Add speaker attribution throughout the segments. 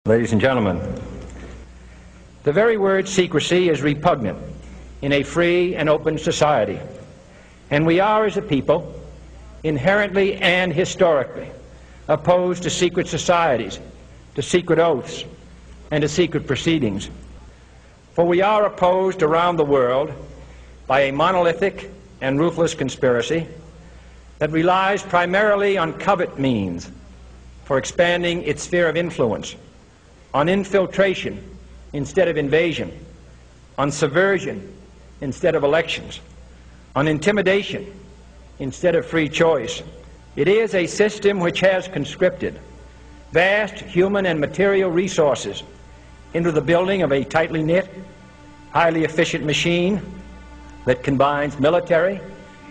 Speaker 1: Ladies and gentlemen, the very word secrecy is repugnant in a free and open society, and we are, as a people, inherently and historically opposed to secret societies, to secret oaths, and to secret proceedings. For we are opposed around the world by a monolithic and ruthless conspiracy that relies primarily on covert means for expanding its sphere of influence, on infiltration instead of invasion, on subversion instead of elections, on intimidation instead of free choice. It is a system which has conscripted vast human and material resources into the building of a tightly knit, highly efficient machine that combines military,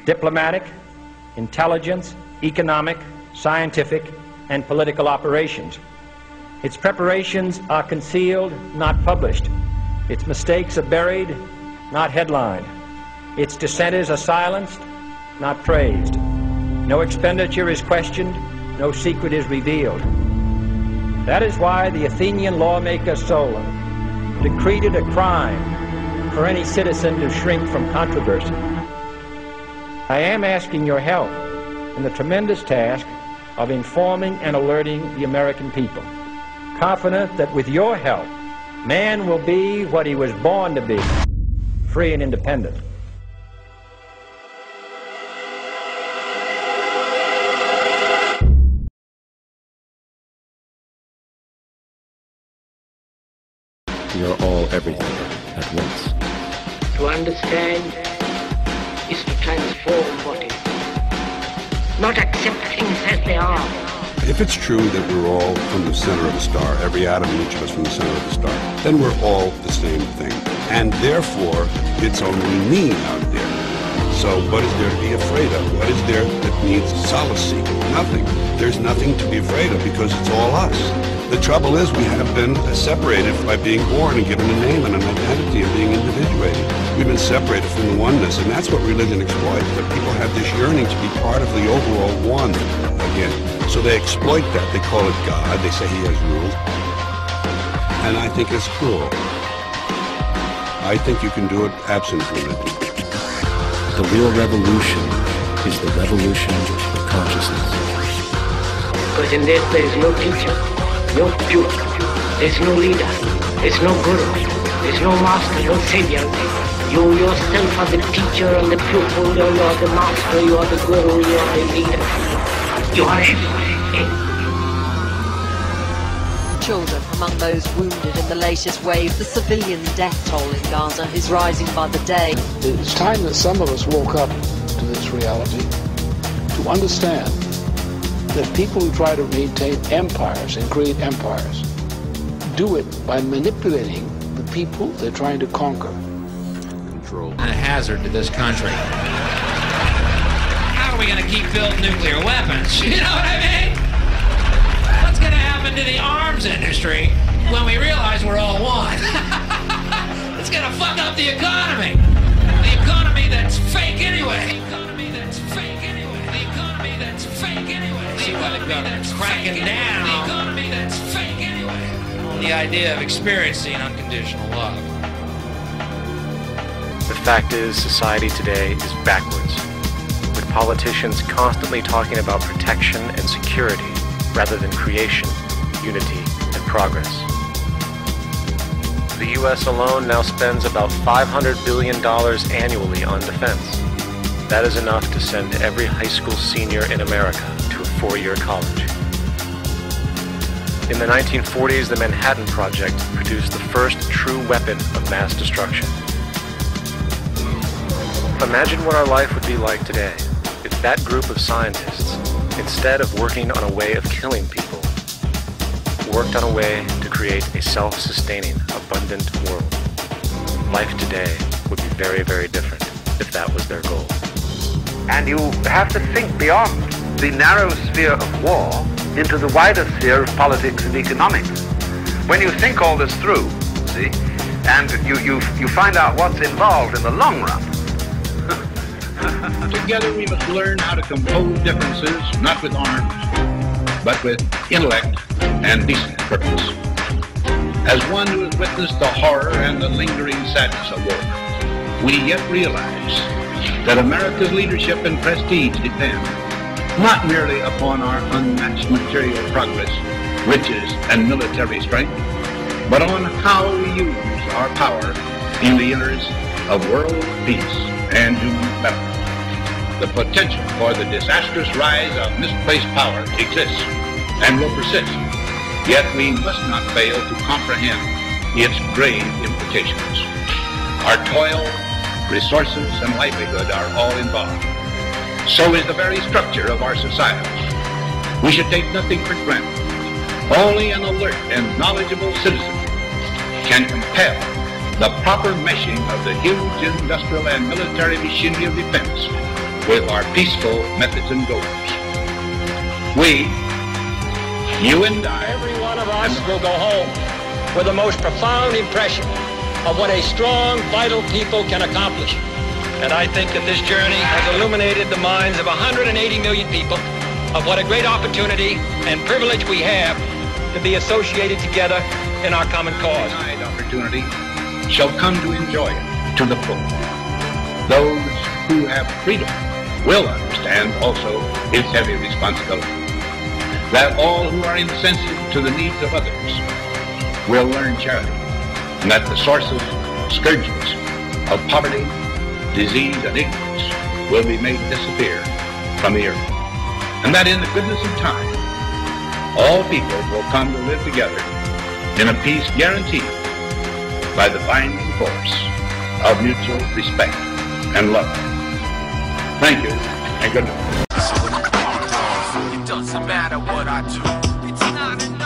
Speaker 1: diplomatic, intelligence, economic, scientific, and political operations. Its preparations are concealed, not published. Its mistakes are buried, not headlined. Its dissenters are silenced, not praised. No expenditure is questioned, no secret is revealed. That is why the Athenian lawmaker Solon decreed it a crime for any citizen to shrink from controversy. I am asking your help in the tremendous task of informing and alerting the American people, confident that with your help, man will be what he was born to be, free and independent.
Speaker 2: We are all everything at once.
Speaker 3: To understand is to transform what is, not accept things as they are.
Speaker 4: If it's true that we're all from the center of a star, every atom in each of us from the center of the star, then we're all the same thing. And therefore, it's only me out there. So what is there to be afraid of? What is there that needs solace seeking? Nothing. There's nothing to be afraid of because it's all us. The trouble is we have been separated by being born and given a name and an identity and being individuated. We've been separated from the oneness, and that's what religion exploits, that people have this yearning to be part of the overall one again. So they exploit that. They call it God. They say he has ruled. And I think it's cruel. I think you can do it absent religion.
Speaker 2: The real revolution is the revolution of consciousness.
Speaker 3: Because in this there is no teacher, no pupil, there's no leader, there's no guru, there's no master, no savior. You yourself are the teacher and the pupil, you are the master, you are the guru, you are the leader. You are everything.
Speaker 5: Children among those wounded in the latest wave, the civilian death toll in Gaza is rising by the day.
Speaker 6: It's time that some of us woke up to this reality, to understand that people who try to maintain empires and create empires do it by manipulating the people they're trying to conquer.
Speaker 7: Control. And a hazard to this country. How are we going to keep building nuclear weapons? You know what I mean? What's going to happen to the arms industry when we realize we're all one? It's going to fuck up the economy. The economy that's fake anyway. The economy that's fake anyway. The economy that's fake anyway. The economy that's cracking down. The economy that's fake anyway. On the idea of experiencing unconditional love.
Speaker 8: The fact is, society today is backwards, with politicians constantly talking about protection and security rather than creation, unity, and progress. The U.S. alone now spends about $500 billion annually on defense. That is enough to send every high school senior in America to a four-year college. In the 1940s, the Manhattan Project produced the first true weapon of mass destruction. Imagine what our life would be like today if that group of scientists, instead of working on a way of killing people, worked on a way to create a self-sustaining, abundant world. Life today would be very, very different if that was their goal.
Speaker 9: And you have to think beyond the narrow sphere of war into the wider sphere of politics and economics. When you think all this through, see, and you find out what's involved in the long run.
Speaker 10: Together we must learn how to compose differences, not with arms, but with intellect and decent purpose. As one who has witnessed the horror and the lingering sadness of war, we yet realize that America's leadership and prestige depend not merely upon our unmatched material progress, riches, and military strength, but on how we use our power in the interests of world peace and human betterment. The potential for the disastrous rise of misplaced power exists and will persist, yet we must not fail to comprehend its grave implications. Our toil, resources, and livelihood are all involved. So is the very structure of our society. We should take nothing for granted. Only an alert and knowledgeable citizen can compel the proper meshing of the huge industrial and military machinery of defense with our peaceful methods and goals. We, you and I,
Speaker 1: every one of us will go home with the most profound impression of what a strong, vital people can accomplish. And I think that this journey has illuminated the minds of 180 million people of what a great opportunity and privilege we have to be associated together in our common cause.
Speaker 10: Denied opportunity shall come to enjoy it to the full. Those who have freedom will understand also its heavy responsibility. That all who are insensitive to the needs of others will learn charity, and that the sources, scourges of poverty, disease, and ignorance will be made disappear from the earth, and that in the goodness of time, all people will come to live together in a peace guaranteed by the binding force of mutual respect and love. Thank you, and good night.
Speaker 11: It doesn't matter what I do. It's not enough.